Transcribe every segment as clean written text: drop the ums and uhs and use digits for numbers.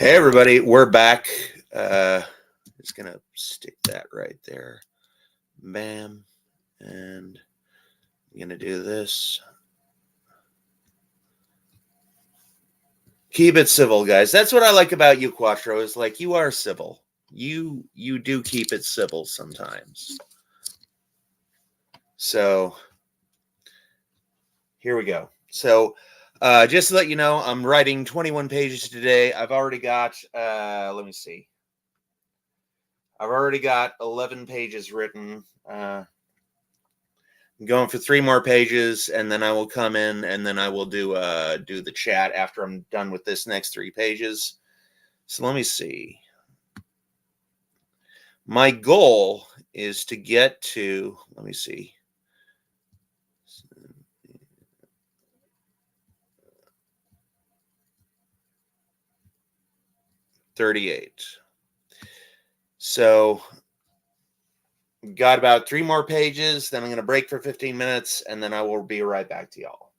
Hey everybody, we're back. Just gonna stick that right there. Bam. And I'm gonna do this. Keep it civil, guys. That's what I like about you, Quattro, is like you are civil. You do keep it civil sometimes. So here we go. So just to let you know, I'm writing 21 pages today. I've already got let me see. I've already got 11 pages written. I'm going for 3 more pages, and then I will come in, and then I will do the chat after I'm done with this next 3 pages. So let me see. My goal is to get to, let me see. 38. So got about 3 more pages, then I'm going to break for 15 minutes, and then I will be right back to y'all.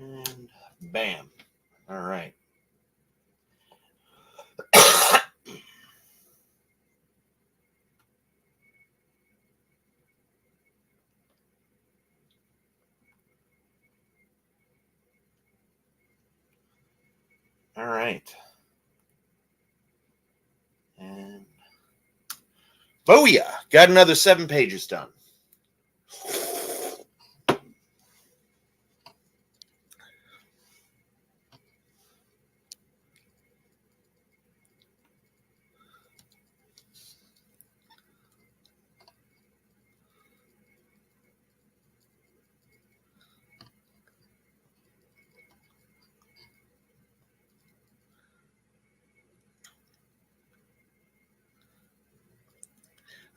And bam. All right. All right. And booyah! Got another 7 pages done.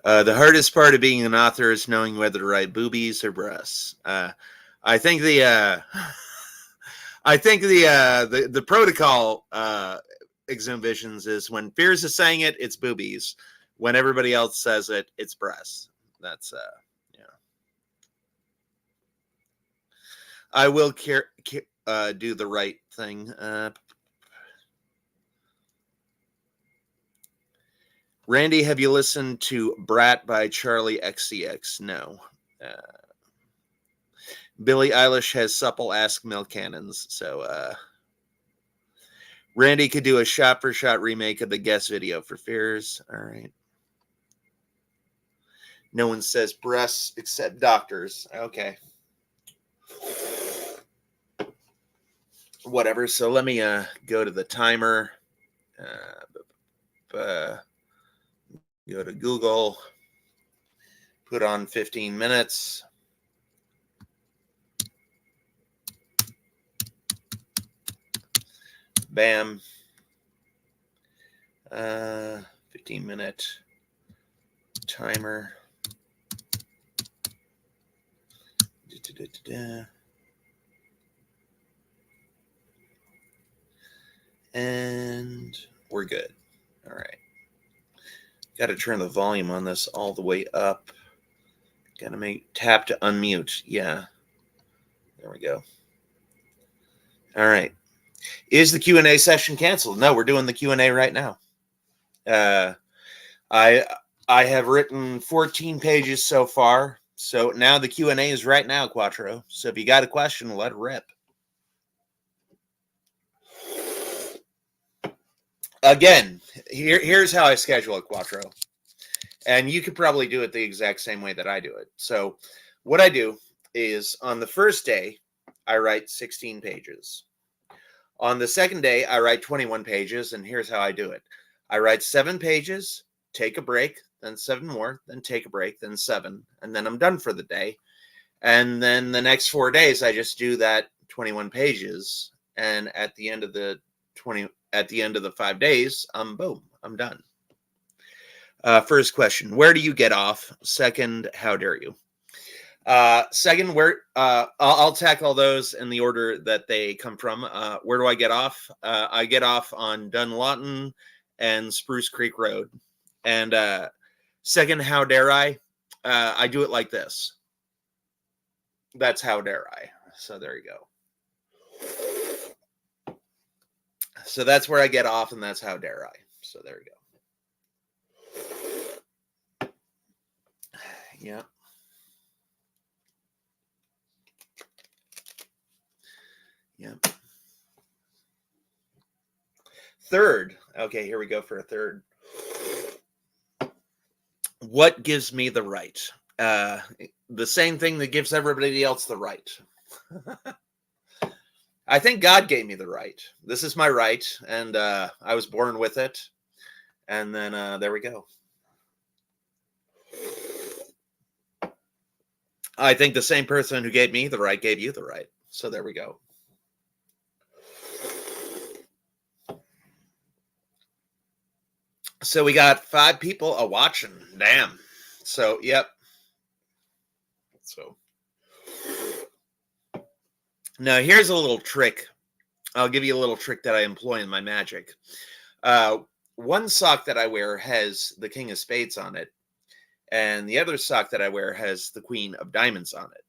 The hardest part of being an author is knowing whether to write boobies or breasts. I think the the protocol exhibitions is when Fears is saying it, it's boobies. When everybody else says it, it's breasts. That's yeah. I will do the right thing. Randy, have you listened to Brat by Charlie XCX? No. Billie Eilish has supple ask milk cannons, so Randy could do a shot-for-shot remake of the guest video for Fears. All right. No one says breasts except doctors. Okay. Whatever. So let me go to the timer. Go to Google. Put on 15 minutes. Bam. 15-minute timer. And we're good. All right. Got to turn the volume on this all the way up. Got to tap to unmute. Yeah. There we go. All right. Is the Q&A session canceled? No, we're doing the Q&A right now. I have written 14 pages so far. So now the Q&A is right now, Quattro. So if you got a question, let it rip. Again, here's how I schedule it, Quattro. And you could probably do it the exact same way that I do it. So what I do is on the first day, I write 16 pages. On the second day, I write 21 pages, and here's how I do it. I write 7 pages, take a break, then 7 more, then take a break, then 7, and then I'm done for the day. And then the next 4 days, I just do that 21 pages, and at the end of the 5 days, boom, I'm done. First question, where do you get off? Second, how dare you? Second, where I'll tackle those in the order that they come from. Where do I get off? I get off on Dunlawton and Spruce Creek Road. And second, how dare I? I do it like this. That's how dare I. So there you go. So that's where I get off, and that's how dare I. So there you go. Yeah. Yeah. Third. Okay, here we go for a third. What gives me the right? The same thing that gives everybody else the right. I think God gave me the right. This is my right, and I was born with it. And then there we go. I think the same person who gave me the right gave you the right. So there we go. So we got 5 people a watching. Damn. So, yep. So now here's a little trick. I'll give you a little trick that I employ in my magic. One sock that I wear has the King of Spades on it, and the other sock that I wear has the Queen of Diamonds on it.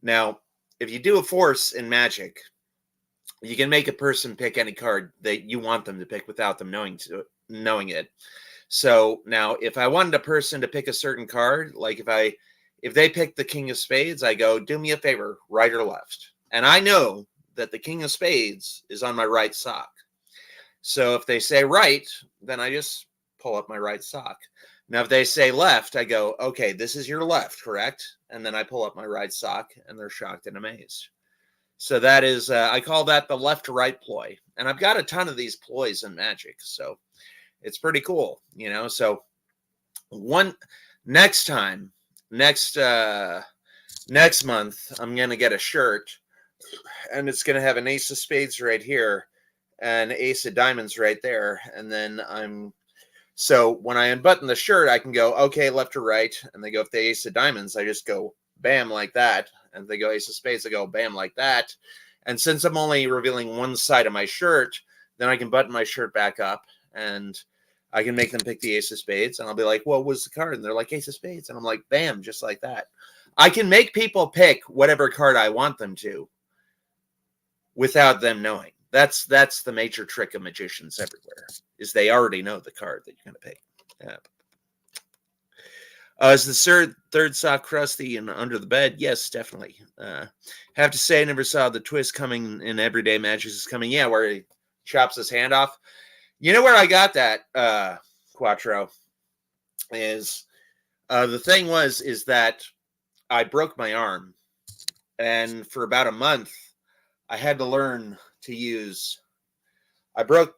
Now, if you do a force in magic, you can make a person pick any card that you want them to pick without them knowing it. So now, if I wanted a person to pick a certain card, like if they pick the King of Spades, I go, do me a favor, right or left. And I know that the King of Spades is on my right sock. So if they say right, then I just pull up my right sock. Now, if they say left, I go, okay, this is your left, correct? And then I pull up my right sock, and they're shocked and amazed. So that is, I call that the left to right ploy. And I've got a ton of these ploys in Magic. So it's pretty cool, you know. So next month, I'm going to get a shirt, and it's going to have an ace of spades right here and ace of diamonds right there. And then so when I unbutton the shirt, I can go, okay, left or right. And they go, if they ace of diamonds, I just go bam like that. And if they go ace of spades, I go bam like that. And since I'm only revealing one side of my shirt, then I can button my shirt back up and I can make them pick the ace of spades. And I'll be like, well, what's the card? And they're like, ace of spades. And I'm like, bam, just like that. I can make people pick whatever card I want them to without them knowing. That's the major trick of magicians everywhere, is they already know the card that you're going to pick. Yeah. Is the third sock crusty and under the bed? Yes, definitely. Have to say, I never saw the twist coming in Everyday Magic is Coming. Yeah, where he chops his hand off. You know where I got that, Quattro? Is the thing is that I broke my arm, and for about a month, I had to learn to use. I broke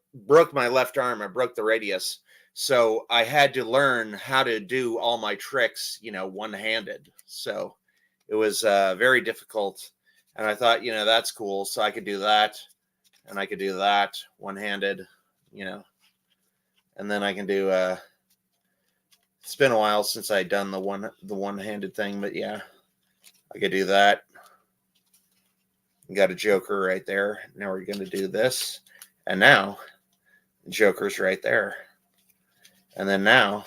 my left arm. I broke the radius. So I had to learn how to do all my tricks, you know, one-handed. So it was very difficult. And I thought, you know, that's cool. So I could do that, and I could do that one-handed, you know. And then I can do. It's been a while since I'd done the one-handed thing, but yeah, I could do that. Got a joker right there. Now we're going to do this, and now the joker's right there. And then now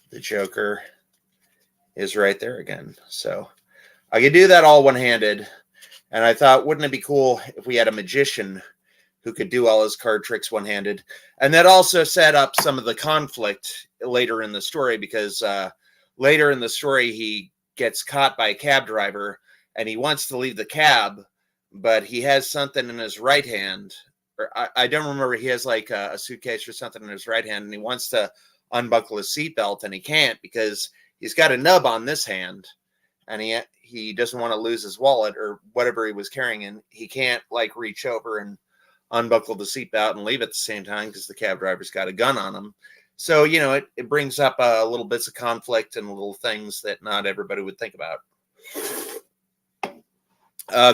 the joker is right there again. So I could do that all one-handed. And I thought, wouldn't it be cool if we had a magician who could do all his card tricks one-handed? And that also set up some of the conflict later in the story, because later in the story, he gets caught by a cab driver and he wants to leave the cab, but he has something in his right hand. Or I don't remember, he has like a suitcase or something in his right hand, and he wants to unbuckle his seatbelt, and he can't because he's got a nub on this hand, and he doesn't want to lose his wallet or whatever he was carrying, and he can't like reach over and unbuckle the seatbelt and leave at the same time because the cab driver's got a gun on him. So, you know, it brings up little bits of conflict and little things that not everybody would think about.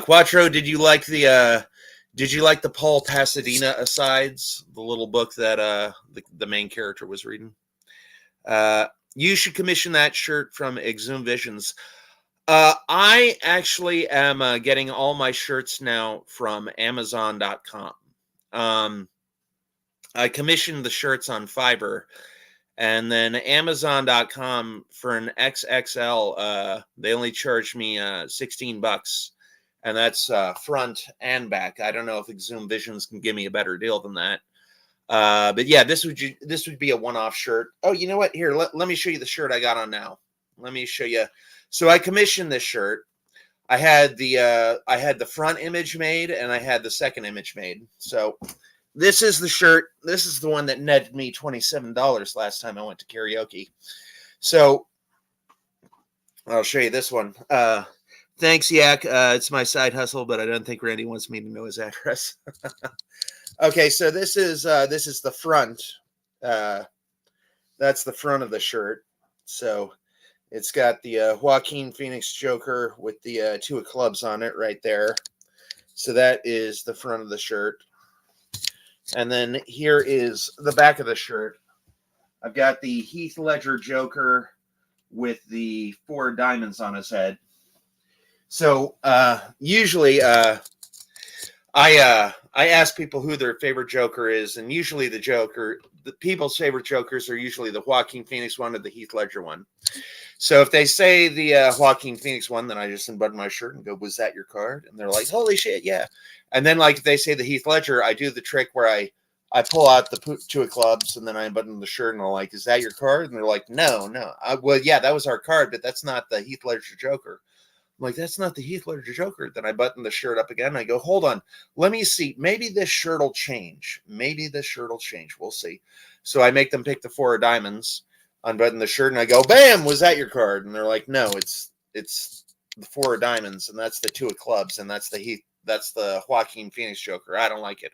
Quattro, did you like the Paul Pasadena asides, the little book that the main character was reading? You should commission that shirt from Exhumed Visions. I actually am getting all my shirts now from Amazon.com. I commissioned the shirts on Fiverr, and then Amazon.com for an XXL, they only charged me $16. And that's front and back. I don't know if Exhumed Visions can give me a better deal than that. But yeah, this would be a one-off shirt. Oh, you know what? Here, let me show you the shirt I got on now. Let me show you. So I commissioned this shirt. I had the front image made, and I had the second image made. So this is the shirt. This is the one that netted me $27 last time I went to karaoke. So I'll show you this one. Thanks, Yak. It's my side hustle, but I don't think Randy wants me to know his address. Okay, so this is the front. That's the front of the shirt. So it's got the Joaquin Phoenix Joker with the two of clubs on it right there. So that is the front of the shirt. And then here is the back of the shirt. I've got the Heath Ledger Joker with the 4 diamonds on his head. So usually I ask people who their favorite Joker is, and usually the people's favorite Jokers are usually the Joaquin Phoenix one or the Heath Ledger one. So if they say the Joaquin Phoenix one, then I just unbutton my shirt and go, "Was that your card?" And they're like, "Holy shit, yeah!" And then like if they say the Heath Ledger, I do the trick where I pull out the two of clubs and then I unbutton the shirt and I'm like, "Is that your card?" And they're like, "No, no." Well, yeah, that was our card, but that's not the Heath Ledger Joker. I'm like, "That's not the Heath Ledger Joker." Then I button the shirt up again. And I go, "Hold on, let me see. Maybe this shirt will change. Maybe this shirt will change. We'll see." So I make them pick the 4 of diamonds, unbutton the shirt, and I go, "Bam! Was that your card?" And they're like, "No, it's the 4 of diamonds, and that's the 2 of clubs, and that's the Joaquin Phoenix Joker. I don't like it."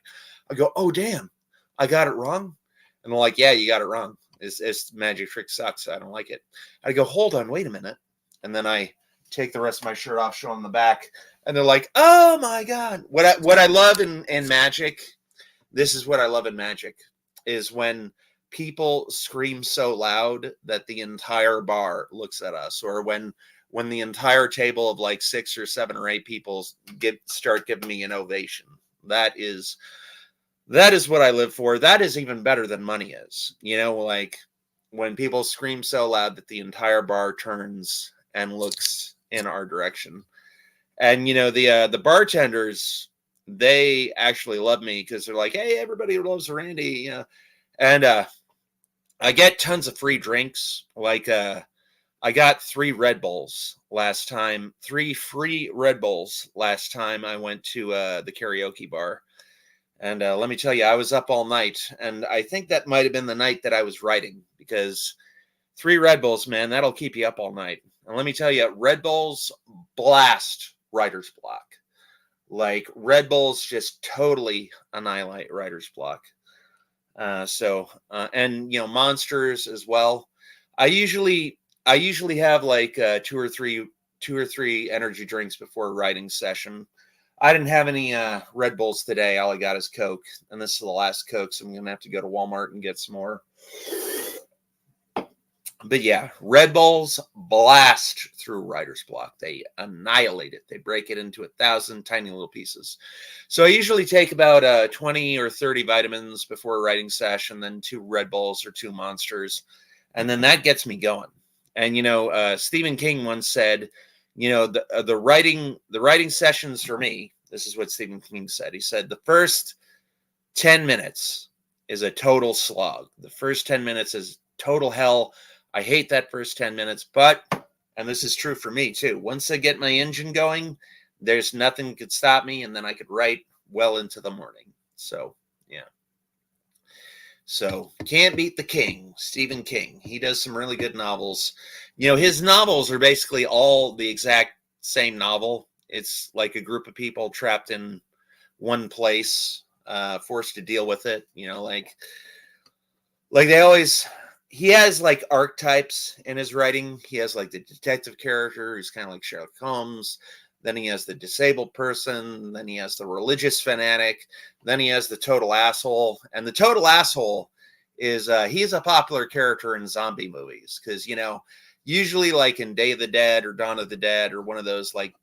I go, "Oh damn, I got it wrong." And they're like, "Yeah, you got it wrong. It's magic trick sucks. I don't like it." I go, "Hold on, wait a minute," and then I take the rest of my shirt off, show them the back, and they're like, "Oh my god!" What I love in magic, this is what I love in magic, is when people scream so loud that the entire bar looks at us, or when the entire table of like 6 or 7 or 8 people start giving me an ovation. That is what I live for. That is even better than money is. Like when people scream so loud that the entire bar turns and looks in our direction. And the bartenders, they actually love me because they're like, "Hey, everybody loves Randy," and I get tons of free drinks. Like I got 3 Red Bulls last time, 3 free Red Bulls last time I went to the karaoke bar. And let me tell you, I was up all night, and I think that might have been the night that I was writing, because 3 Red Bulls, man, that'll keep you up all night. And let me tell you, Red Bulls blast writer's block. Like Red Bulls just totally annihilate writer's block. And monsters as well. I usually have like two or three energy drinks before a writing session. I didn't have any Red Bulls today. All I got is Coke, and this is the last Coke, so I'm gonna have to go to Walmart and get some more. But yeah, Red Bulls blast through writer's block. They annihilate it. They break it into 1,000 tiny little pieces. So I usually take about 20 or 30 vitamins before a writing session, then 2 Red Bulls or 2 Monsters, and then that gets me going. And Stephen King once said, the writing sessions for me. This is what Stephen King said. He said the first 10 minutes is a total slog. The first 10 minutes is total hell. I hate that first 10 minutes, and this is true for me too, once I get my engine going, there's nothing could stop me, and then I could write well into the morning. So, yeah. So, can't beat the king, Stephen King. He does some really good novels. His novels are basically all the exact same novel. It's like a group of people trapped in one place, forced to deal with it, like they always... He has like archetypes in his writing. He has like the detective character who's kind of like Sherlock Holmes. Then he has the disabled person. Then he has the religious fanatic. Then he has the total asshole. And the total asshole is he's a popular character in zombie movies because, usually like in Day of the Dead or Dawn of the Dead or one of those like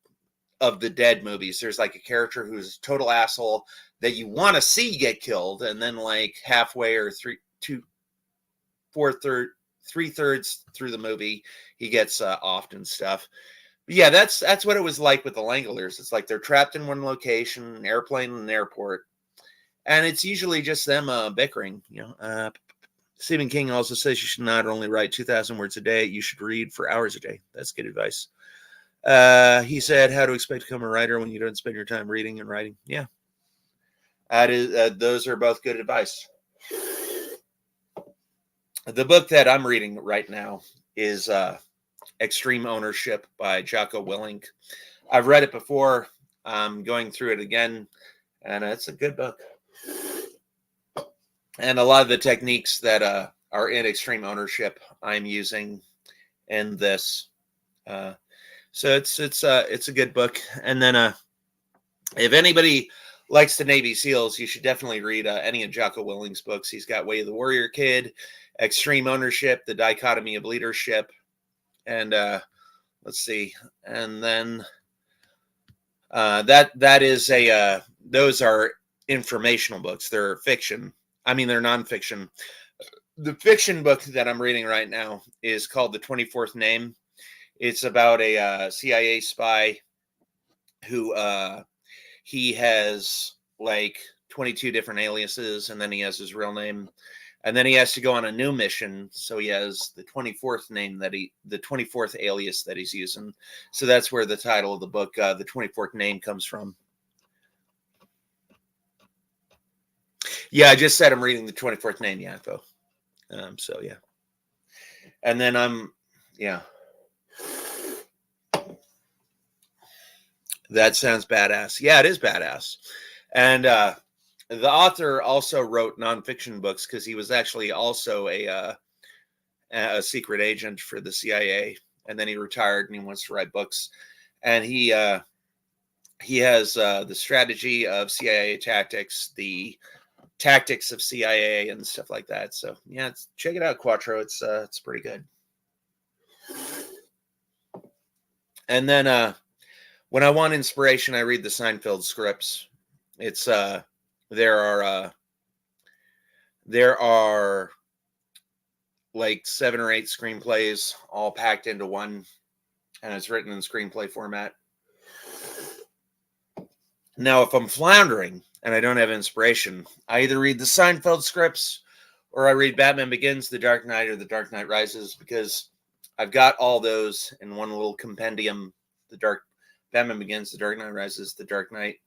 of the Dead movies, there's like a character who's a total asshole that you want to see get killed. And then like halfway or 3/3 through the movie, he gets offed and stuff. But yeah, that's what it was like with the Langoliers. It's like they're trapped in one location, an airplane in an airport, and it's usually just them bickering. Stephen King also says you should not only write 2,000 words a day, you should read for hours a day. That's good advice. He said, "How to expect to become a writer when you don't spend your time reading and writing." Yeah, that is. Those are both good advice. The book that I'm reading right now is Extreme Ownership by Jocko Willink. I've read it before. I'm going through it again, and it's a good book. And a lot of the techniques that are in Extreme Ownership, I'm using in this. So it's a good book. And then if anybody likes the Navy SEALs, you should definitely read any of Jocko Willink's books. He's got Way of the Warrior Kid, Extreme Ownership, The Dichotomy of Leadership, and let's see, and then that is those are informational books. They're fiction. I mean, they're nonfiction. The fiction book that I'm reading right now is called The 24th Name. It's about a CIA spy who he has like 22 different aliases, and then he has his real name, and then he has to go on a new mission. So he has the 24th name the 24th alias that he's using. So that's where the title of the book, the 24th name, comes from. Yeah, I just said I'm reading the 24th name. Yeah, though. So yeah, and then yeah. That sounds badass. Yeah, it is badass. And the author also wrote nonfiction books because he was actually also a secret agent for the CIA, and then he retired and he wants to write books. And he has the strategy of CIA tactics, the tactics of CIA, and stuff like that. So yeah, check it out, Quattro. It's pretty good. And then when I want inspiration, I read the Seinfeld scripts. It's there are like 7 or 8 screenplays all packed into one, and it's written in screenplay format. Now, if I'm floundering and I don't have inspiration, I either read the Seinfeld scripts or I read Batman Begins, The Dark Knight, or The Dark Knight Rises, because I've got all those in one little compendium. Batman Begins, The Dark Knight Rises, The Dark Knight.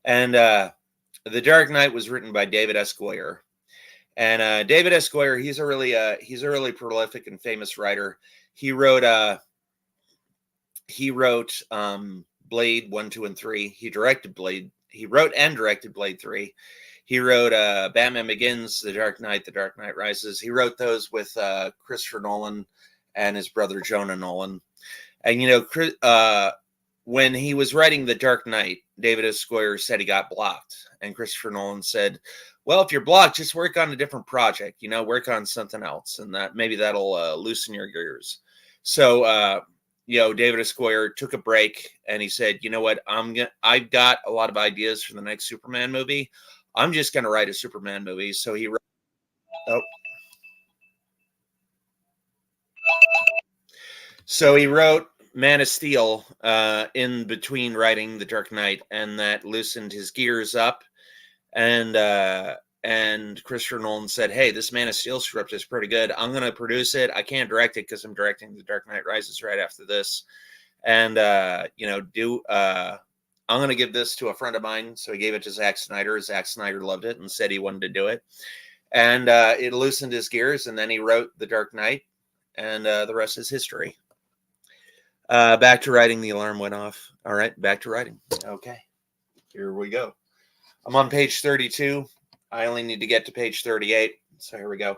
And The Dark Knight was written by David S. Goyer. And David S. Goyer, he's a really prolific and famous writer. He wrote Blade 1, 2, and 3. He directed Blade. He wrote and directed Blade 3. He wrote Batman Begins, The Dark Knight Rises. He wrote those with Christopher Nolan and his brother Jonah Nolan. And when he was writing The Dark Knight, David S. Goyer said he got blocked, and Christopher Nolan said, "Well, if you're blocked, just work on a different project. Work on something else, and that'll loosen your gears." So David S. Goyer took a break and he said, "You know what? I've got a lot of ideas for the next Superman movie. I'm just going to write a Superman movie." So he wrote, Man of Steel in between writing The Dark Knight, and that loosened his gears up. And Christopher Nolan said, "Hey, this Man of Steel script is pretty good. I'm going to produce it. I can't direct it because I'm directing The Dark Knight Rises right after this. And, I'm going to give this to a friend of mine." So he gave it to Zack Snyder. Zack Snyder loved it and said he wanted to do it. And it loosened his gears, and then he wrote The Dark Knight, and the rest is history. Back to writing. The alarm went off. All right, back to writing. Okay, here we go. I'm on page 32. I only need to get to page 38. So here we go.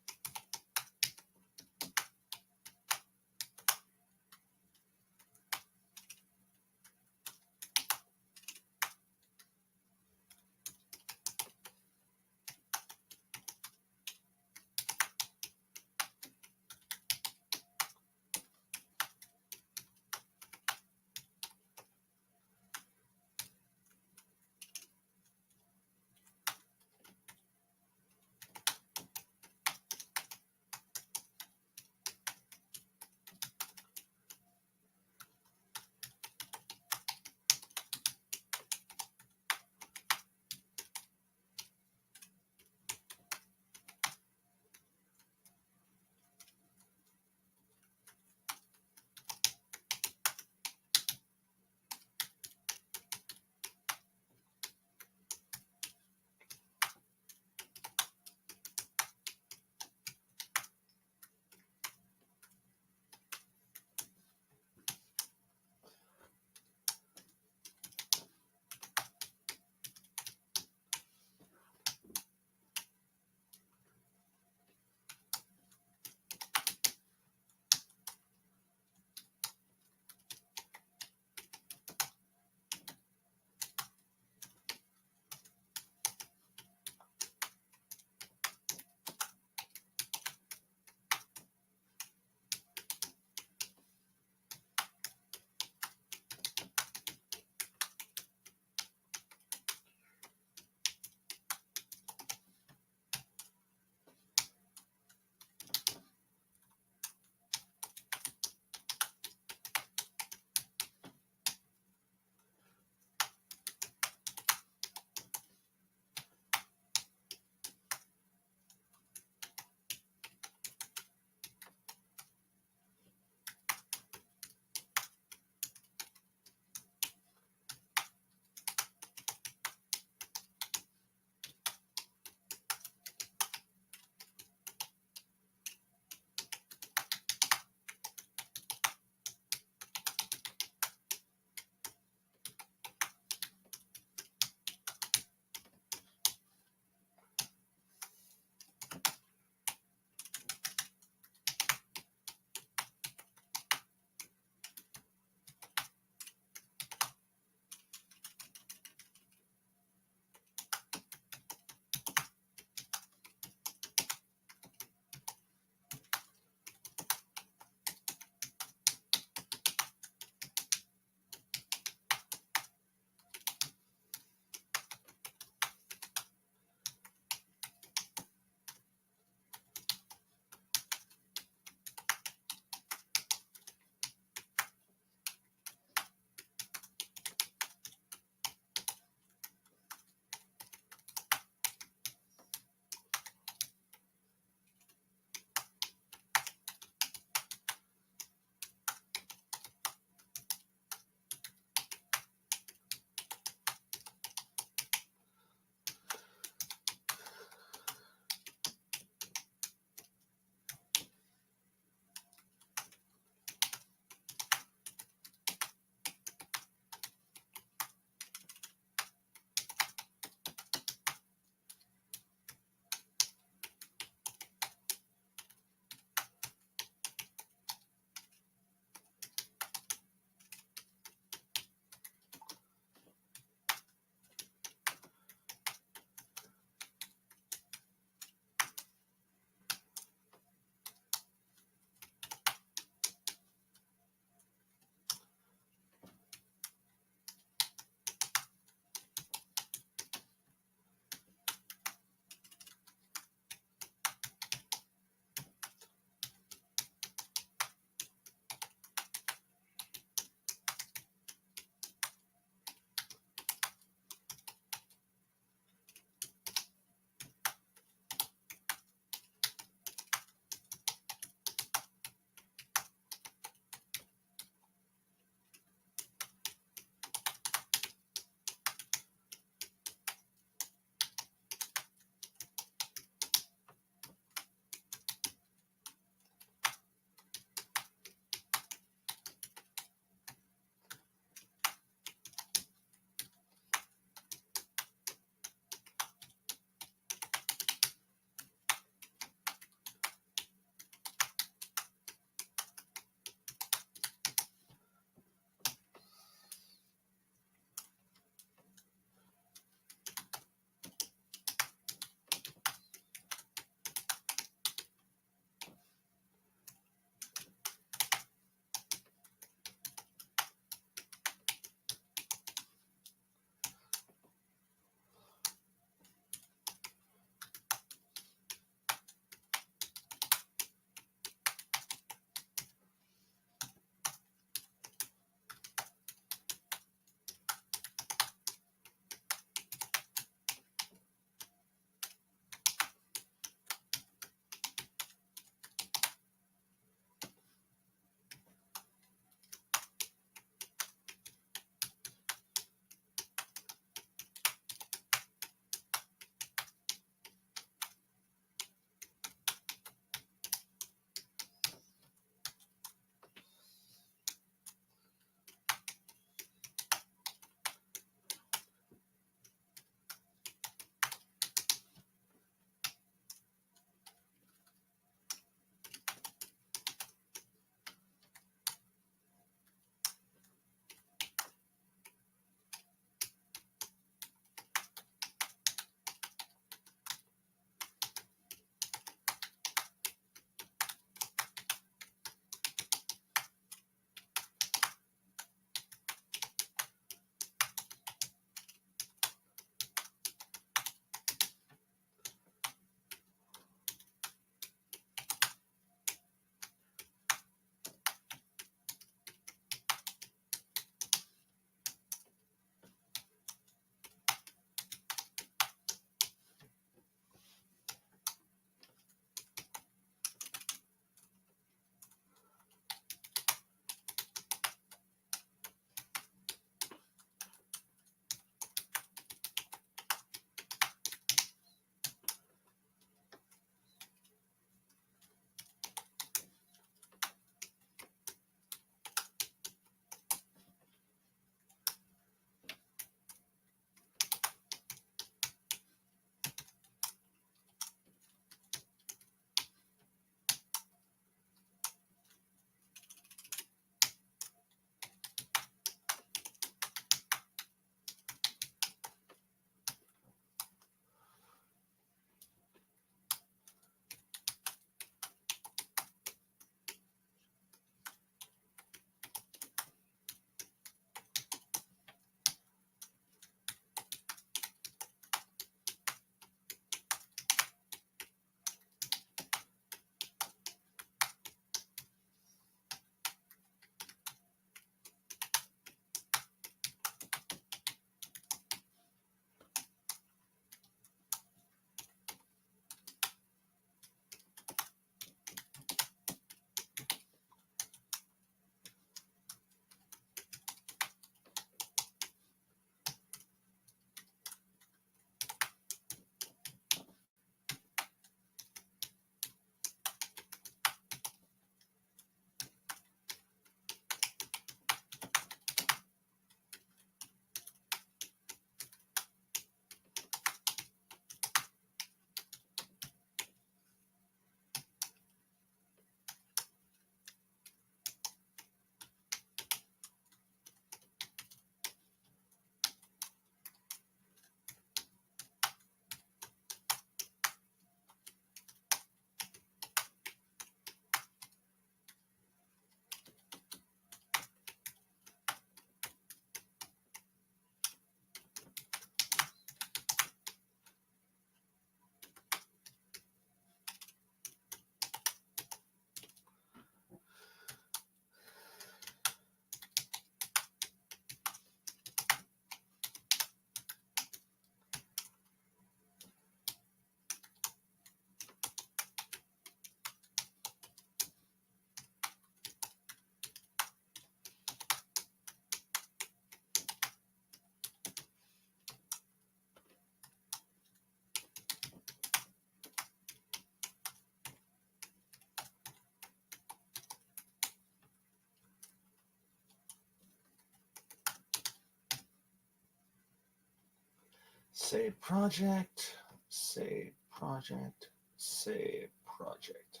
Save project, save project, save project.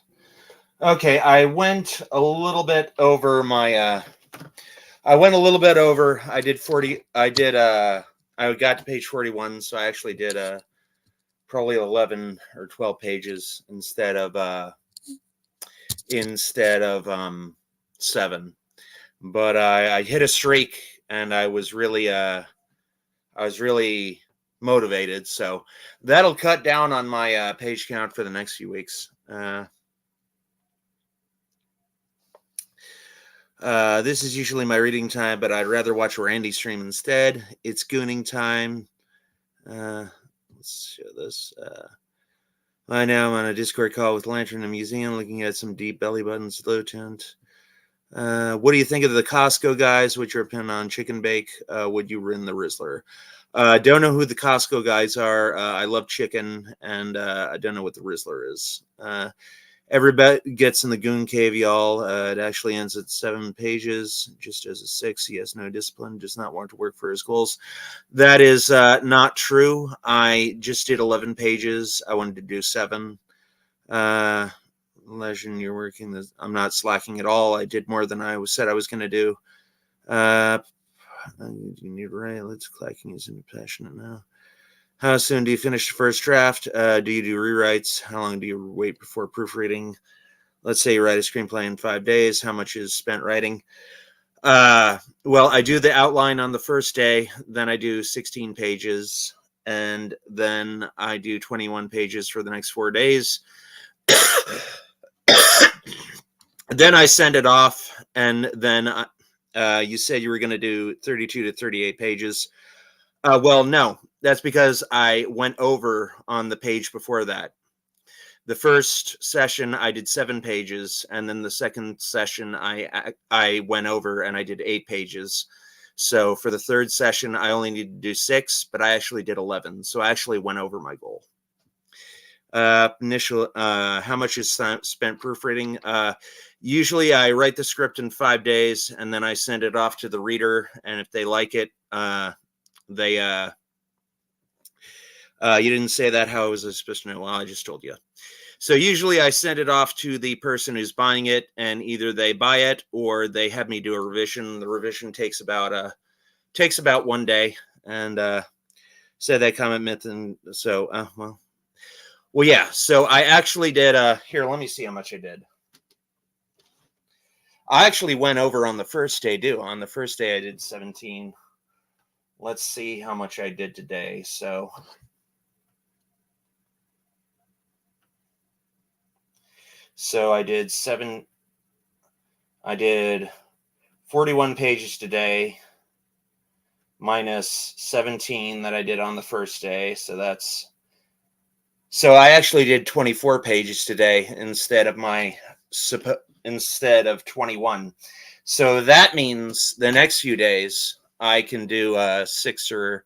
Okay, I went a little bit over my I went a little bit over. I did 40 I did I got to page 41, so I actually did probably 11 or 12 pages instead of 7. But I hit a streak and I was really motivated, so that'll cut down on my page count for the next few weeks. This is usually my reading time, but I'd rather watch Randy stream instead. It's gooning time. Let's show this. I now am on a Discord call with Lantern in a museum, looking at some deep belly buttons, low tint. What do you think of the Costco guys? What's your opinion on Chicken Bake? Would you win the Rizzler? Don't know who the Costco guys are. I love chicken, and I don't know what the Rizzler is. Everybody gets in the Goon Cave, y'all. It actually ends at 7 pages, just as a 6. He has no discipline, does not want to work for his goals. That is not true. I just did 11 pages. I wanted to do 7. Legend, you're working this. I'm not slacking at all. I did more than I said I was going to do. You need to write. Let's clacking is impassionate now. How soon do you finish the first draft? Do you do rewrites? How long do you wait before proofreading? Let's say you write a screenplay in 5 days. How much is spent writing? Well, I do the outline on the first day. Then I do 16 pages. And then I do 21 pages for the next 4 days. Then I send it off. And then you said you were going to do 32 to 38 pages. Well, no, that's because I went over on the page before that. The first session I did 7 pages, and then the second session I went over and I did 8 pages. So for the third session, I only needed to do 6, but I actually did 11. So I actually went over my goal. How much is spent proofreading? Usually I write the script in 5 days, and then I send it off to the reader, and if they like it, you didn't say that. How was I supposed to know? Well, I just told you. So usually I send it off to the person who's buying it, and either they buy it or they have me do a revision. The revision takes about 1 day, and say they comment and so well, yeah. So I actually did. Here, let me see how much I did. I actually went over on the first day, too. On the first day, I did 17. Let's see how much I did today. So I did 41 pages today, minus 17 that I did on the first day. So I actually did 24 pages today instead of 21. So that means the next few days I can do 6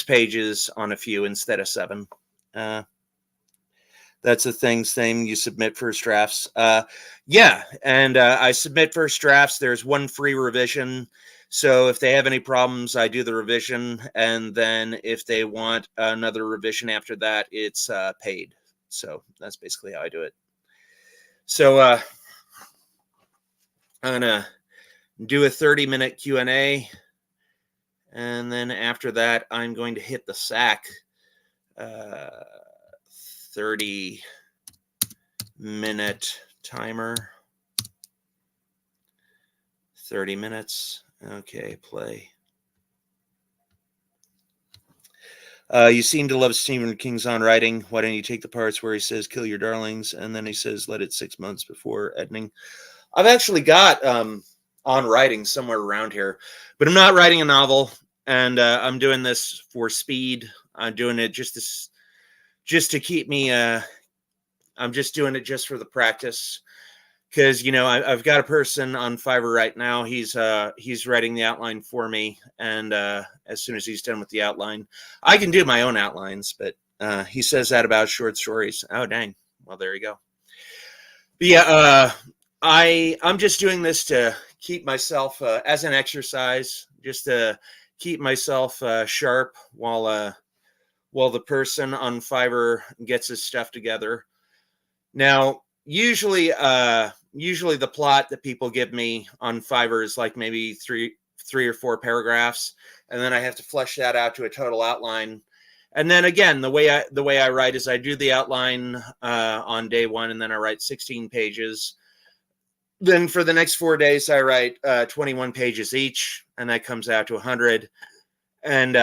pages on a few instead of 7. That's a thing you submit first drafts. Yeah, and I submit first drafts. There's 1 free revision. So if they have any problems, I do the revision. And then if they want another revision after that, it's paid. So that's basically how I do it. So I'm going to do a 30-minute Q&A. And then after that, I'm going to hit the sack. 30-minute timer. 30 minutes. Okay, play. You seem to love Stephen King's on writing. Why don't you take the parts where he says, kill your darlings, and then he says, let it 6 months before editing? I've actually got on writing somewhere around here, but I'm not writing a novel, and I'm doing this for speed. I'm doing it just to keep me, I'm just doing it just for the practice. Because, I've got a person on Fiverr right now. He's writing the outline for me. And as soon as he's done with the outline, I can do my own outlines. But he says that about short stories. Oh, dang. Well, there you go. But yeah, I'm just doing this to keep myself as an exercise, just to keep myself sharp while while the person on Fiverr gets his stuff together. Now, usually the plot that people give me on Fiverr is like maybe three or four paragraphs, and then I have to flesh that out to a total outline. And then again, the way I write is I do the outline on day one, and then I write 16 pages. Then for the next 4 days, I write 21 pages each, and that comes out to 100. And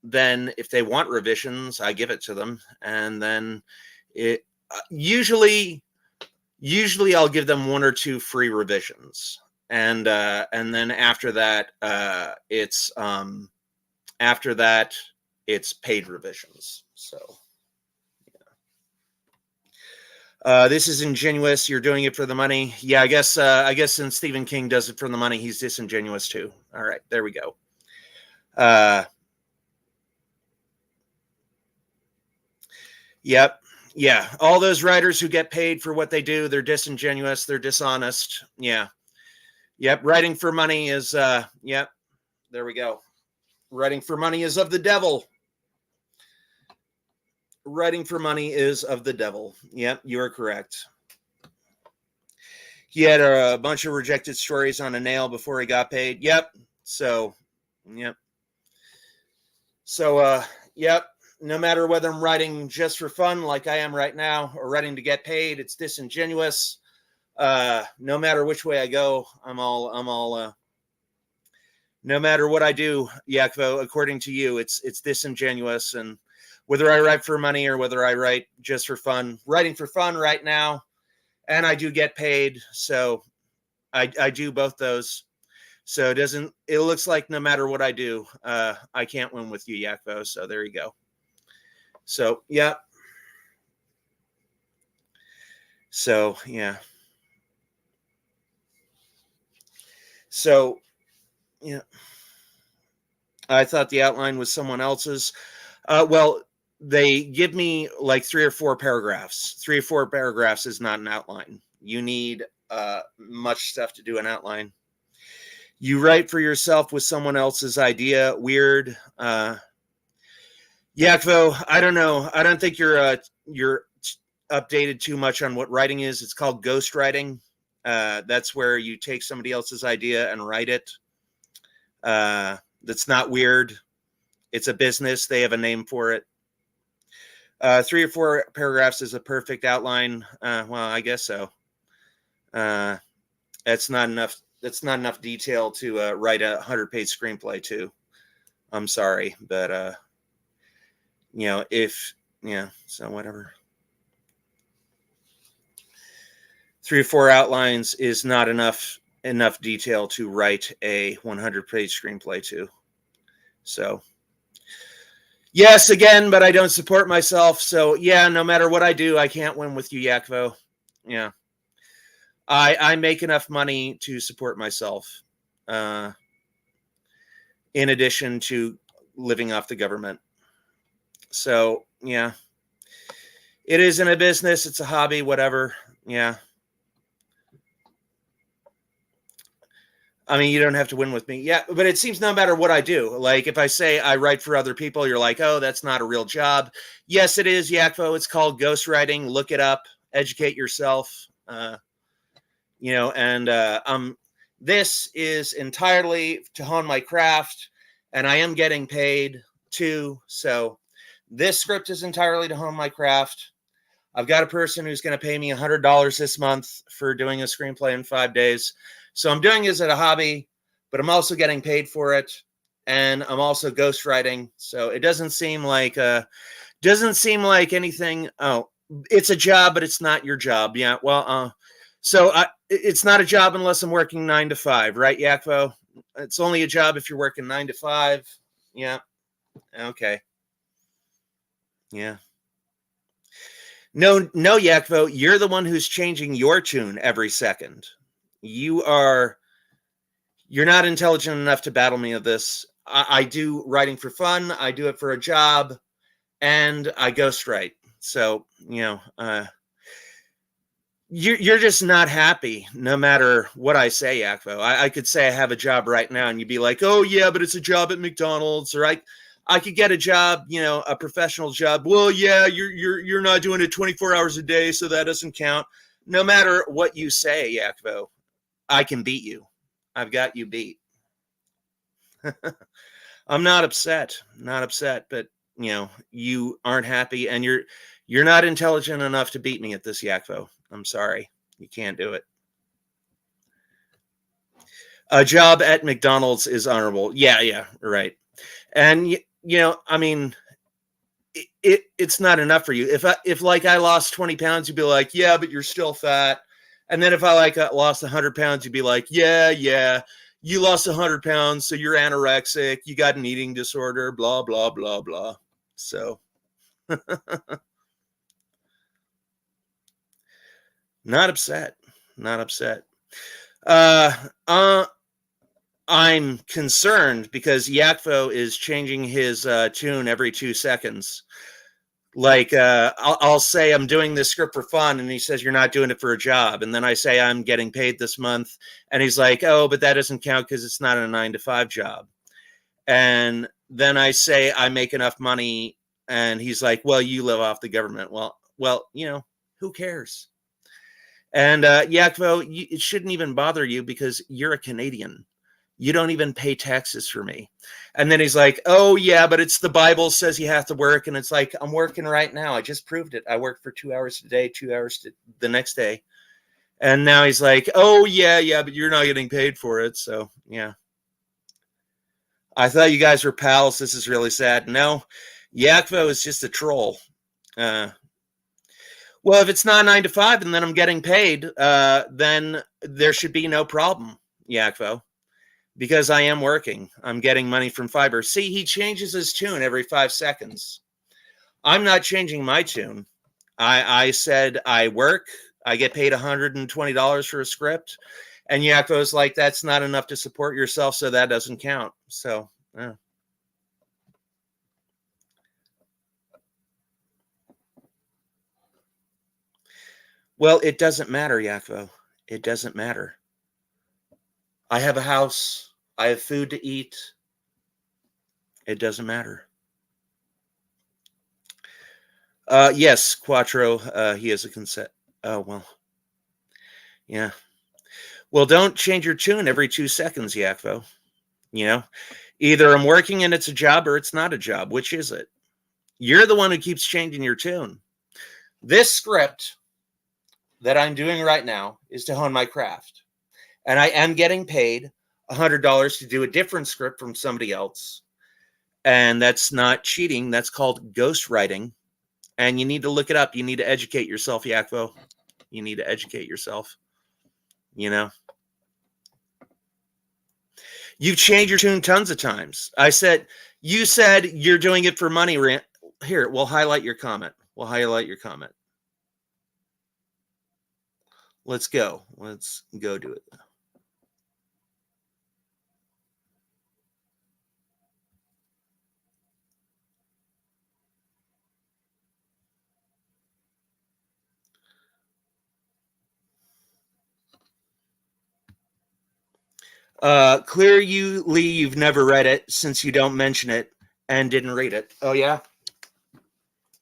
then if they want revisions, I give it to them, and then it usually I'll give them 1 or 2 free revisions, and then after that it's paid revisions. So this is ingenuous. You're doing it for the money. Yeah, I guess since Stephen King does it for the money, he's disingenuous too. All right, there we go. Yep. Yeah. All those writers who get paid for what they do, they're disingenuous. They're dishonest. Yeah. Yep. Writing for money is, yep. There we go. Writing for money is of the devil. Writing for money is of the devil. Yep. You are correct. He had a bunch of rejected stories on a nail before he got paid. Yep. So, yep. So, yep. No matter whether I'm writing just for fun, like I am right now, or writing to get paid, it's disingenuous. No matter which way I go, I'm all. No matter what I do, Yakvo, according to you, it's disingenuous. And whether I write for money or whether I write just for fun, writing for fun right now, and I do get paid, so I do both those. So it looks like no matter what I do, I can't win with you, Yakvo. So there you go. So, yeah. So, yeah. So, yeah. I thought the outline was someone else's. Well, they give me like 3 or 4 paragraphs. 3 or 4 paragraphs is not an outline. You need much stuff to do an outline. You write for yourself with someone else's idea. Weird. Yakvo, I don't know. I don't think you're updated too much on what writing is. It's called ghostwriting. That's where you take somebody else's idea and write it. That's not weird. It's a business. They have a name for it. 3 or 4 paragraphs is a perfect outline. Well, I guess so. That's not enough. That's not enough detail to write a 100-page screenplay too. I'm sorry, but so whatever. 3 or 4 outlines is not enough detail to write a 100-page screenplay to. So, yes, again, but I don't support myself. So, yeah, no matter what I do, I can't win with you, Yakvo. Yeah. I make enough money to support myself, in addition to living off the government. So, yeah, it isn't a business. It's a hobby, whatever. Yeah. I mean, you don't have to win with me. Yeah, but it seems no matter what I do, like if I say I write for other people, you're like, oh, that's not a real job. Yes, it is, Yakvo. It's called ghostwriting. Look it up. Educate yourself. This is entirely to hone my craft, and I am getting paid too. So this script is entirely to hone my craft. I've got a person who's going to pay me $100 this month for doing a screenplay in 5 days. So I'm doing this as a hobby, but I'm also getting paid for it, and I'm also ghostwriting. So it doesn't seem like anything. Oh, it's a job, but it's not your job. Yeah. Well, it's not a job unless I'm working 9 to 5, right, Yakvo? It's only a job if you're working 9 to 5. Yeah. Okay. Yeah. No, Yakvo, you're the one who's changing your tune every second. You're not intelligent enough to battle me of this. I do writing for fun. I do it for a job, and I ghostwrite. So, you're just not happy no matter what I say, Yakvo. I could say I have a job right now, and you'd be like, oh, yeah, but it's a job at McDonald's. Or I could get a job, a professional job. Well, yeah, you're not doing it 24 hours a day, so that doesn't count. No matter what you say, Yakvo, I can beat you. I've got you beat. I'm not upset, but you aren't happy, and you're not intelligent enough to beat me at this, Yakvo. I'm sorry, you can't do it. A job at McDonald's is honorable. Yeah, right. And I mean, it's not enough for you. If like I lost 20 pounds, you'd be like, yeah, but you're still fat. And then if I like lost 100 pounds, you'd be like, yeah, you lost 100 pounds, so you're anorexic, you got an eating disorder, blah blah blah blah. So not upset, not upset. Uh, uh, I'm concerned because Yakfo is changing his tune every 2 seconds. Like I'll say I'm doing this script for fun, and he says you're not doing it for a job, and then I say I'm getting paid this month, and he's like, oh, but that doesn't count because it's not a 9 to 5 job. And then I say I make enough money, and he's like, well, you live off the government. Well, who cares? And Yakvo, it shouldn't even bother you because you're a Canadian. You don't even pay taxes for me. And then he's like, oh, yeah, but it's the Bible says you have to work. And it's like, I'm working right now. I just proved it. I work for 2 hours today, 2 hours the next day. And now he's like, oh, yeah, but you're not getting paid for it. So, yeah. I thought you guys were pals. This is really sad. No, Yakvo is just a troll. Well, if it's not 9 to 5 and then I'm getting paid, then there should be no problem, Yakvo. Because I am working. I'm getting money from Fiverr. See, he changes his tune every 5 seconds. I'm not changing my tune. I said I work. I get paid $120 for a script. And Yakko's like, that's not enough to support yourself, so that doesn't count. So, yeah. Well, it doesn't matter, Yakko. It doesn't matter. I have a house. I have food to eat. It doesn't matter. Yes, Quattro, he has a consent. Oh, well. Yeah. Well, don't change your tune every 2 seconds, Yakvo. Either I'm working and it's a job or it's not a job. Which is it? You're the one who keeps changing your tune. This script that I'm doing right now is to hone my craft. And I am getting paid $100 to do a different script from somebody else. And that's not cheating. That's called ghostwriting. And you need to look it up. You need to educate yourself, Yakvo. You need to educate yourself. You've changed your tune tons of times. You said you're doing it for money. Here, we'll highlight your comment. Let's go. Let's go do it. Clearly you've never read it since you don't mention it and didn't read it. Oh, yeah?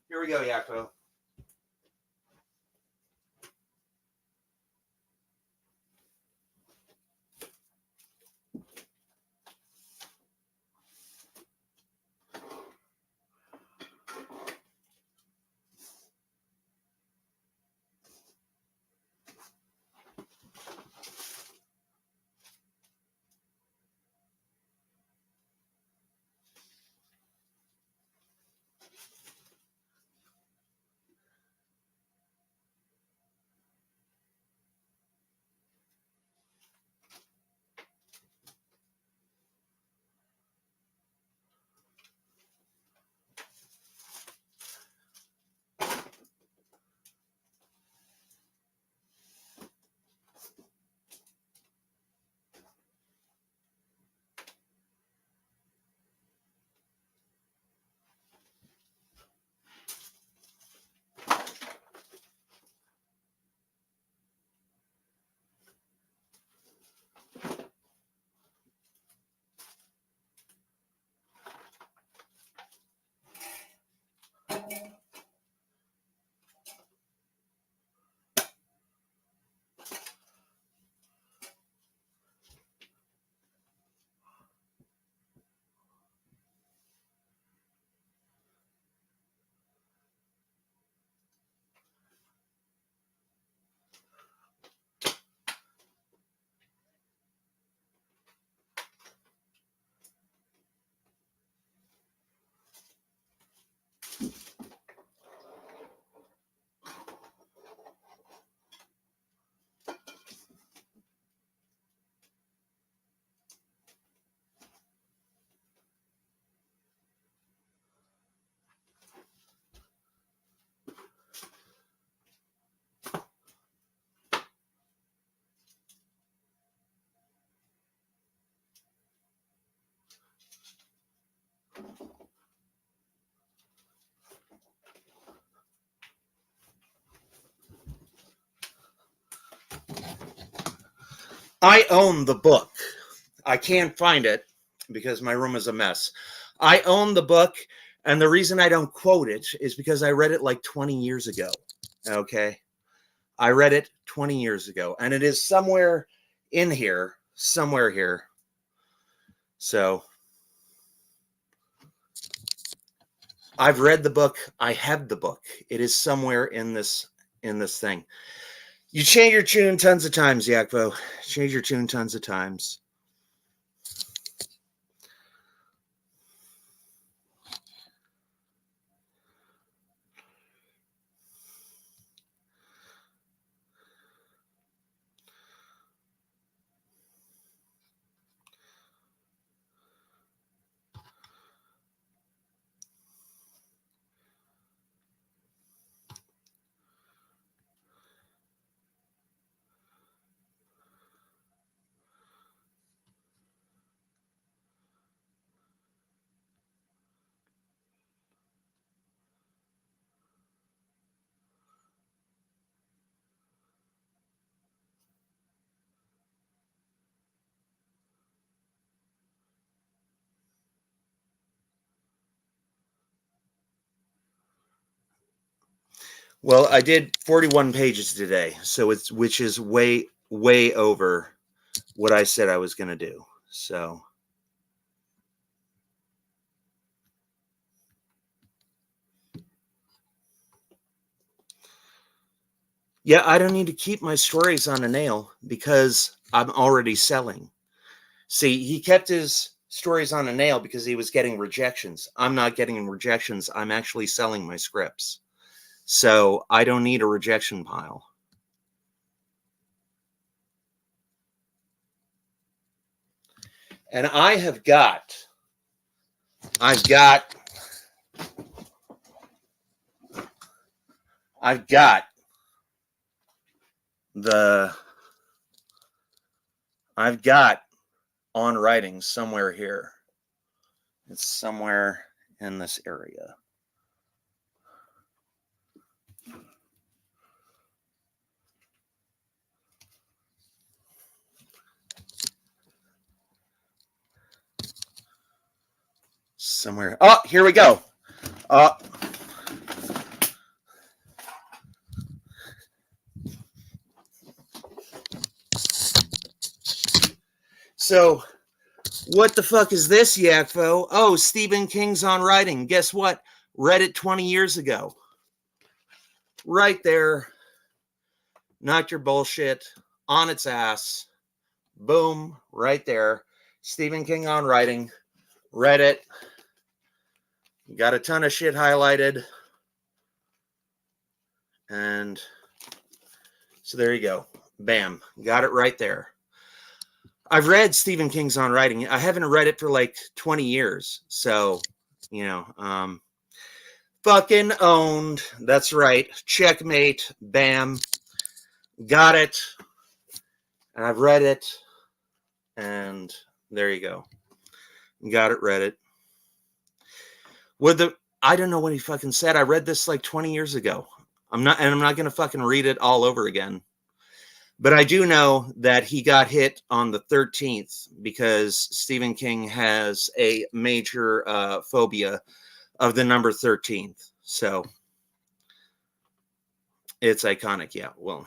Here we go, Yakko. I own the book. I can't find it because my room is a mess. I own the book, and the reason I don't quote it is because I read it like 20 years ago. Okay. I read it 20 years ago, and it is somewhere in here, somewhere here. So I've read the book. I have the book. It is somewhere in this thing. You change your tune tons of times, Yakvo. Change your tune tons of times. Well, I did 41 pages today, so which is way over what I said I was going to do. So yeah, I don't need to keep my stories on a nail because I'm already selling. See, he kept his stories on a nail because he was getting rejections. I'm not getting rejections. I'm actually selling my scripts. So I don't need a rejection pile. And I've got on writing somewhere here. It's somewhere in this area. Somewhere. Oh, here we go. So, what the fuck is this, Yakvo? Oh, Stephen King's on writing. Guess what? Read it 20 years ago. Right there. Not your bullshit. On its ass. Boom. Right there. Stephen King on writing. Read it. Got a ton of shit highlighted. And so there you go. Bam. Got it right there. I've read Stephen King's on writing. I haven't read it for like 20 years. So, fucking owned. That's right. Checkmate. Bam. Got it. And I've read it. And there you go. Got it, read it. I don't know what he fucking said. I read this like 20 years ago. I'm not going to fucking read it all over again. But I do know that he got hit on the 13th because Stephen King has a major phobia of the number 13th. So it's iconic. Yeah, well,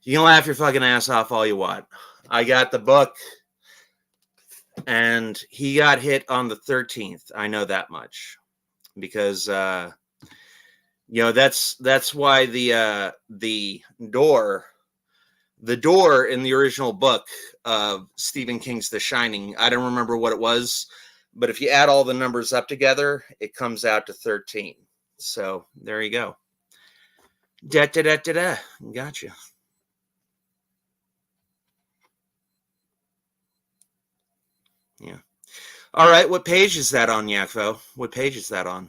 you can laugh your fucking ass off all you want. I got the book and he got hit on the 13th. I know that much because, that's why the door in the original book of Stephen King's The Shining, I don't remember what it was, but if you add all the numbers up together, it comes out to 13. So there you go. Gotcha. Yeah. All right. What page is that on, Yakvo? What page is that on?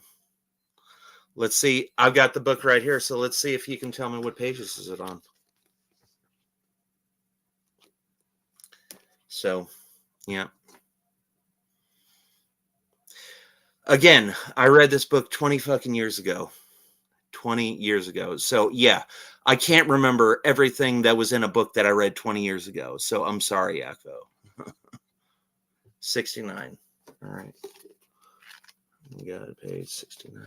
Let's see. I've got the book right here. So let's see if you can tell me what pages is it on. So, yeah. Again, I read this book 20 fucking years ago. 20 years ago. So yeah, I can't remember everything that was in a book that I read 20 years ago. So I'm sorry, Yakko. 69. All right. We got page 69.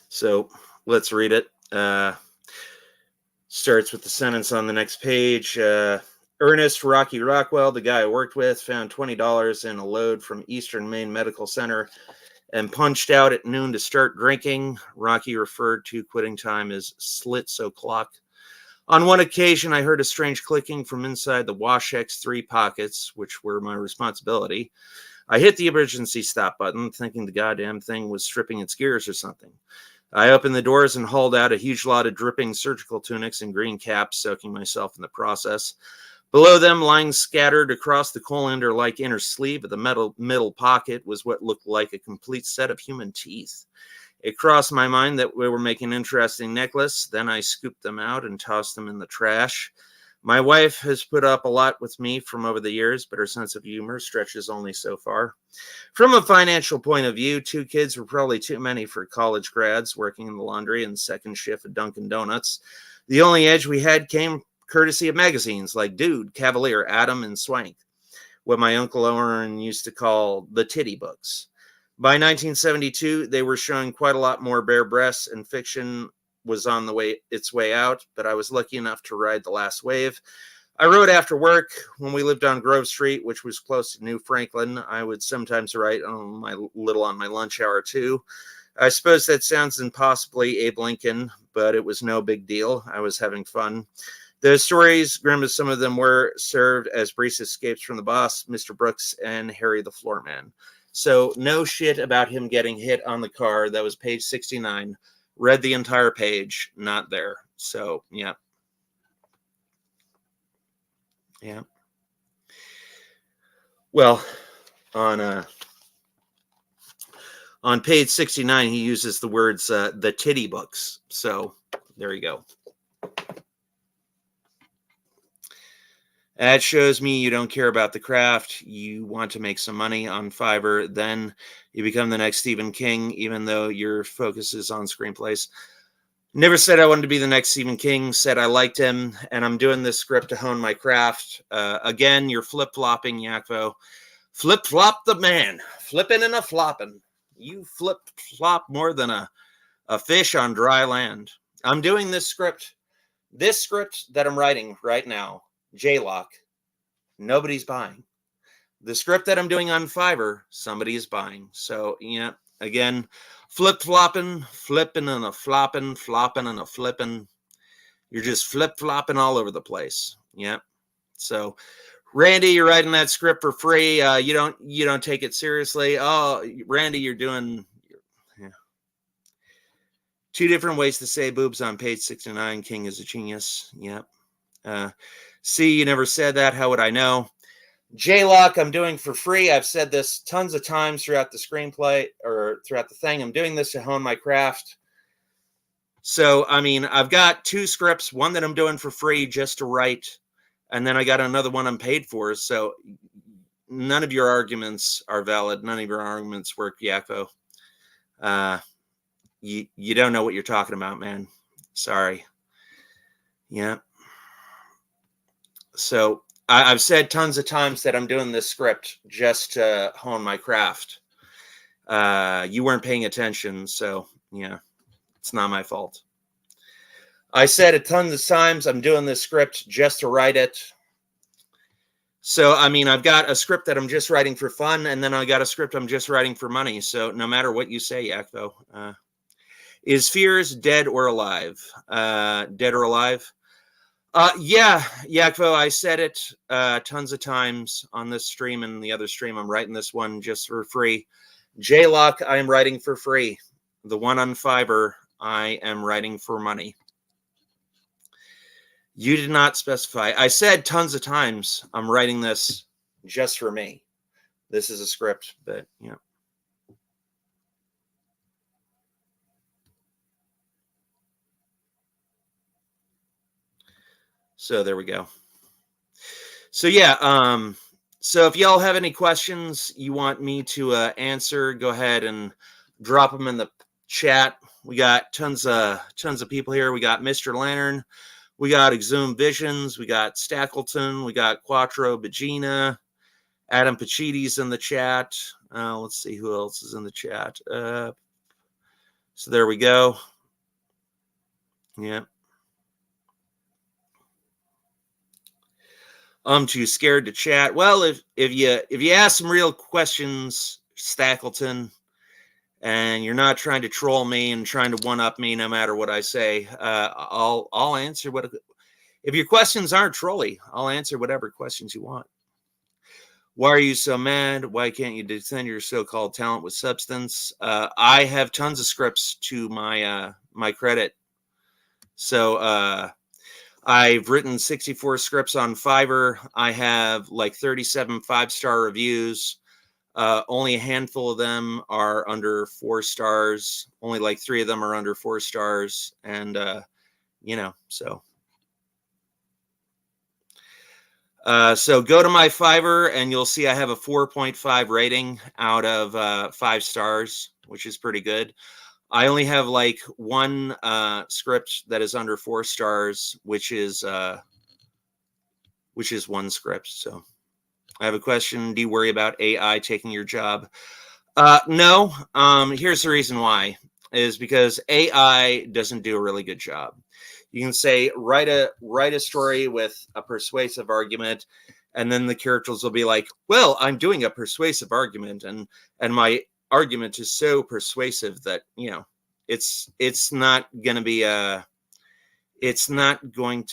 So let's read it. Starts with the sentence on the next page. Ernest Rocky Rockwell, the guy I worked with, found $20 in a load from Eastern Maine Medical Center and punched out at noon to start drinking. Rocky referred to quitting time as slits o'clock. On one occasion, I heard a strange clicking from inside the Wash-X 3 pockets, which were my responsibility. I hit the emergency stop button, thinking the goddamn thing was stripping its gears or something. I opened the doors and hauled out a huge lot of dripping surgical tunics and green caps, soaking myself in the process. Below them, lying scattered across the colander-like inner sleeve of the middle pocket, was what looked like a complete set of human teeth. It crossed my mind that we were making an interesting necklace. Then I scooped them out and tossed them in the trash. My wife has put up a lot with me from over the years, but her sense of humor stretches only so far. From a financial point of view, 2 kids were probably too many for college grads working in the laundry and second shift at Dunkin' Donuts. The only edge we had came courtesy of magazines like Dude, Cavalier, Atom, and Swank, what my Uncle Oren used to call the titty books. By 1972, they were showing quite a lot more bare breasts, and fiction was on its way out, but I was lucky enough to ride the last wave. I wrote after work. When we lived on Grove Street, which was close to New Franklin, I would sometimes write on my lunch hour too. I suppose that sounds impossibly Abe Lincoln, but it was no big deal. I was having fun. The stories, grim as some of them were, served as brief escapes from the boss, Mr. Brooks, and Harry the Floorman. So no shit about him getting hit on the car. That was page 69. Read the entire page, not there. So, yeah. Yeah. Well, on page 69, he uses the words the titty books. So there you go. That shows me you don't care about the craft. You want to make some money on Fiverr. Then you become the next Stephen King, even though your focus is on screenplays. Never said I wanted to be the next Stephen King. Said I liked him, and I'm doing this script to hone my craft. Again, you're flip-flopping, Yakvo. Flip-flop the man. Flipping and a flopping. You flip-flop more than a fish on dry land. I'm doing this script that I'm writing right now, J-Lock, nobody's buying. The script that I'm doing on Fiverr, somebody is buying. So, yeah, again, flip-flopping, flipping and a flopping, flopping and a flipping. You're just flip-flopping all over the place. Yeah. So, Randy, you're writing that script for free. You don't take it seriously. Oh, Randy, you're doing... Yeah. 2 different ways to say boobs on page 69. King is a genius. Yep. See, you never said that. How would I know? J-Lock, I'm doing for free. I've said this tons of times throughout the screenplay or throughout the thing. I'm doing this to hone my craft. So, I mean, I've got 2 scripts, one that I'm doing for free just to write, and then I got another one I'm paid for. So none of your arguments are valid. None of your arguments work, Yakko. You don't know what you're talking about, man. Sorry. Yeah. So I've said tons of times that I'm doing this script just to hone my craft. You weren't paying attention, so yeah, it's not my fault. I said it tons of times I'm doing this script just to write it. So, I mean, I've got a script that I'm just writing for fun, and then I got a script I'm just writing for money. So no matter what you say, Yakko, is Fears dead or alive? Dead or alive? Yeah, Yakvo, I said it tons of times on this stream and the other stream. I'm writing this one just for free. J-Lock, I am writing for free. The one on Fiverr, I am writing for money. You did not specify. I said tons of times I'm writing this just for me. This is a script, but yeah. So there we go. So yeah, so if y'all have any questions you want me to answer, go ahead and drop them in the chat. We got tons of people here. We got Mr. Lantern, we got Exhumed Visions, we got Stackleton, we got Quattro Bagina, Adam Pacides in the chat. Let's see who else is in the chat. So there we go. Yeah. I'm too scared to chat. Well, if you ask some real questions, Stackleton, and you're not trying to troll me and trying to one up me no matter what I say, I'll answer what. If your questions aren't trolly, I'll answer whatever questions you want. Why are you so mad? Why can't you defend your so-called talent with substance? I have tons of scripts to my my credit, so I've written 64 scripts on Fiverr. I have like 37 5-star reviews. Only a handful of them are under 4 stars. Only like 3 of them are under 4 stars. And, you know, so go to my Fiverr and you'll see I have a 4.5 rating out of 5 stars, which is pretty good. I only have like one script that is under 4 stars, which is one script. So I have a question. Do you worry about AI taking your job? No. Here's the reason why, is because AI doesn't do a really good job. You can say, write a story with a persuasive argument, and then the characters will be like, well, I'm doing a persuasive argument, and my argument is so persuasive that, you know, it's not going to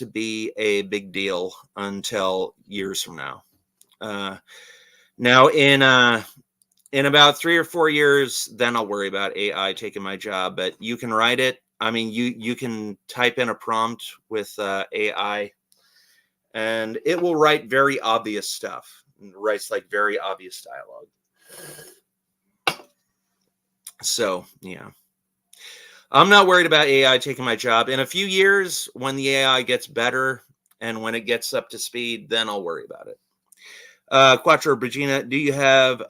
be a big deal until years from now. Now in about 3 or 4 years, then I'll worry about AI taking my job. But you can write it. I mean, you can type in a prompt with AI, and it will write very obvious stuff. It writes like very obvious dialogue. So yeah, I'm not worried about AI taking my job. In a few years, when the AI gets better and when it gets up to speed, then I'll worry about it. Quattro Brigina, do you have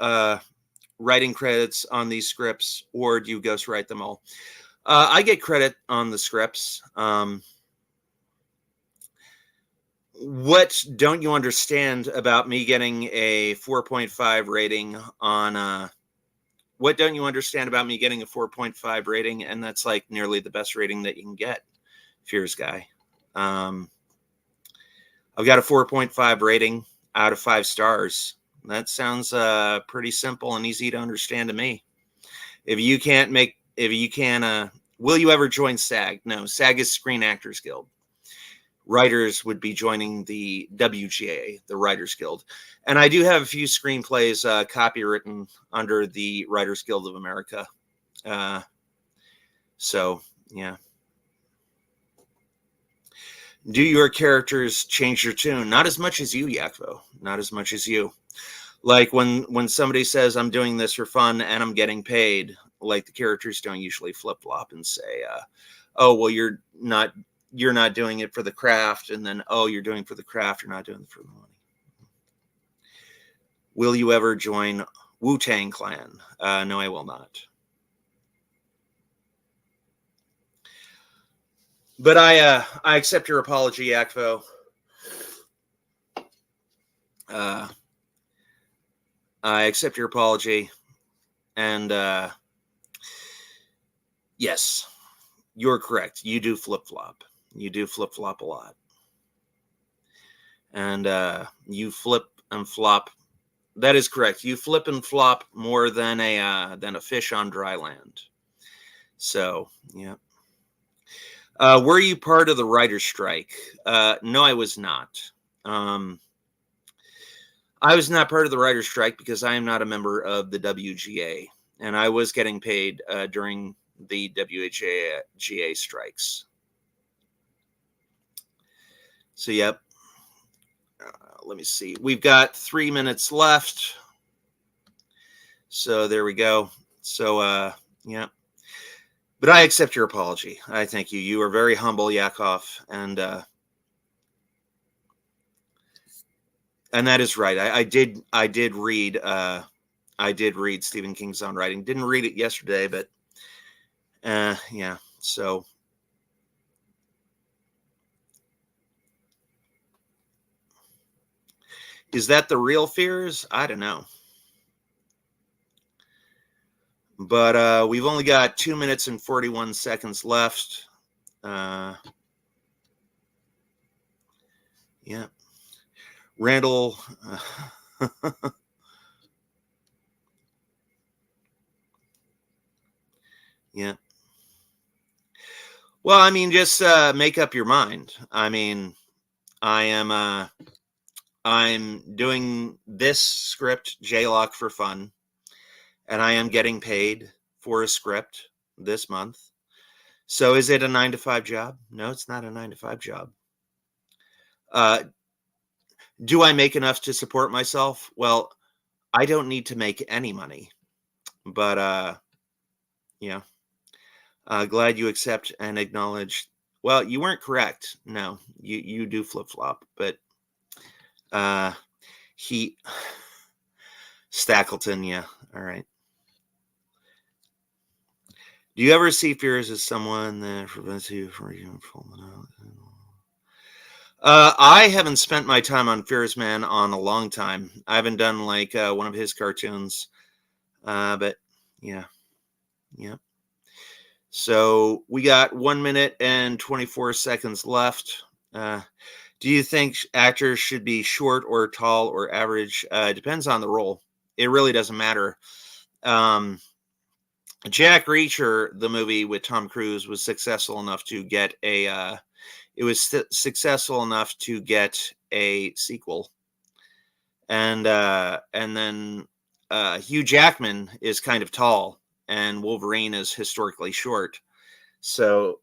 writing credits on these scripts, or do you ghostwrite them all? I get credit on the scripts. What don't you understand about me getting a 4.5 rating on what don't you understand about me getting a 4.5 rating? And that's like nearly the best rating that you can get, Fears Guy. I've got a 4.5 rating out of 5 stars. That sounds pretty simple and easy to understand to me. Will you ever join SAG? No, SAG is Screen Actors Guild. Writers would be joining the WGA, the Writers Guild. And I do have a few screenplays copywritten under the Writers Guild of America. So, yeah. Do your characters change your tune? Not as much as you, Yakvo. Not as much as you. Like when somebody says, I'm doing this for fun and I'm getting paid, like the characters don't usually flip-flop and say, oh, well, you're not doing it for the craft, and then, oh, you're doing it for the craft, you're not doing it for the money. Will you ever join Wu-Tang Clan? No, I will not. But I accept your apology, Yakvo. I accept your apology, and yes, you're correct. You do flip-flop. You do flip-flop a lot. And you flip and flop. That is correct. You flip and flop more than a fish on dry land. So, yeah. Were you part of the writer's strike? No, I was not. I was not part of the writer's strike because I am not a member of the WGA. And I was getting paid during the WGA strikes. So, yep. Let me see. We've got 3 minutes left. So there we go. So, yeah. But I accept your apology. I thank you. You are very humble, Yakov. And And that is right. I did read Stephen King's own writing. Didn't read it yesterday, but yeah. So is that the real fears? I don't know. But we've only got 2 minutes and 41 seconds left. Yeah. Randall. Yeah. Well, I mean, just make up your mind. I mean, I am I'm doing this script, J-Lock, for fun, and I am getting paid for a script this month. So is it a 9 to 5 job? No, it's not a 9 to 5 job. Uh, do I make enough to support myself? Well, I don't need to make any money, but yeah. Glad you accept and acknowledge. Well, you weren't correct. No, you do flip flop, but uh, he Stackleton. Yeah, all right. Do you ever see fears as someone that prevents you from falling out? I haven't spent my time on Fears Man on a long time. I haven't done like one of his cartoons, but yeah, yeah. So we got 1 minute and 24 seconds left. Do you think actors should be short or tall or average? It depends on the role. It really doesn't matter. Um, Jack Reacher, the movie with Tom Cruise, was successful enough to get a. It was successful enough to get a sequel, and then Hugh Jackman is kind of tall, and Wolverine is historically short. So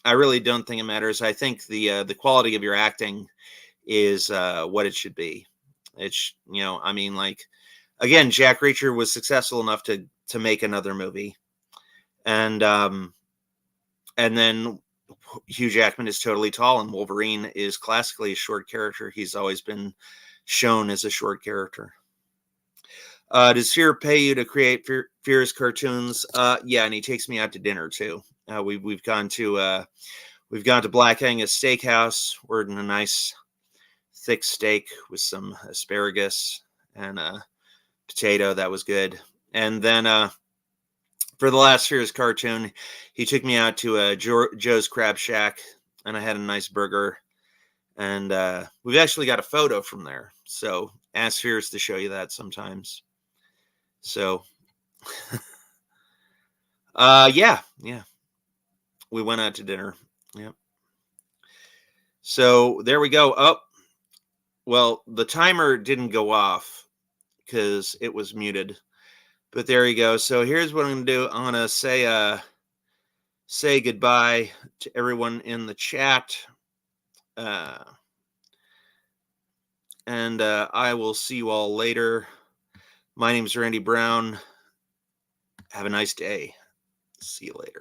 I really don't think it matters. I think the quality of your acting is what it should be. It's I mean, like, again, Jack Reacher was successful enough to make another movie, and then Hugh Jackman is totally tall, and Wolverine is classically a short character. He's always been shown as a short character. Does Fear pay you to create Fear's cartoons? Yeah, and he takes me out to dinner too. We've gone to Black Angus Steakhouse. We're in a nice thick steak with some asparagus and a potato. That was good. And then for the last Fear's cartoon, he took me out to Joe's Crab Shack, and I had a nice burger. And we've actually got a photo from there. So ask Fears to show you that sometimes. So, yeah. We went out to dinner. Yep. So there we go. Oh, well, the timer didn't go off because it was muted. But there you go. So here's what I'm going to do. I'm going to say goodbye to everyone in the chat. And I will see you all later. My name is Randy Brown. Have a nice day. See you later.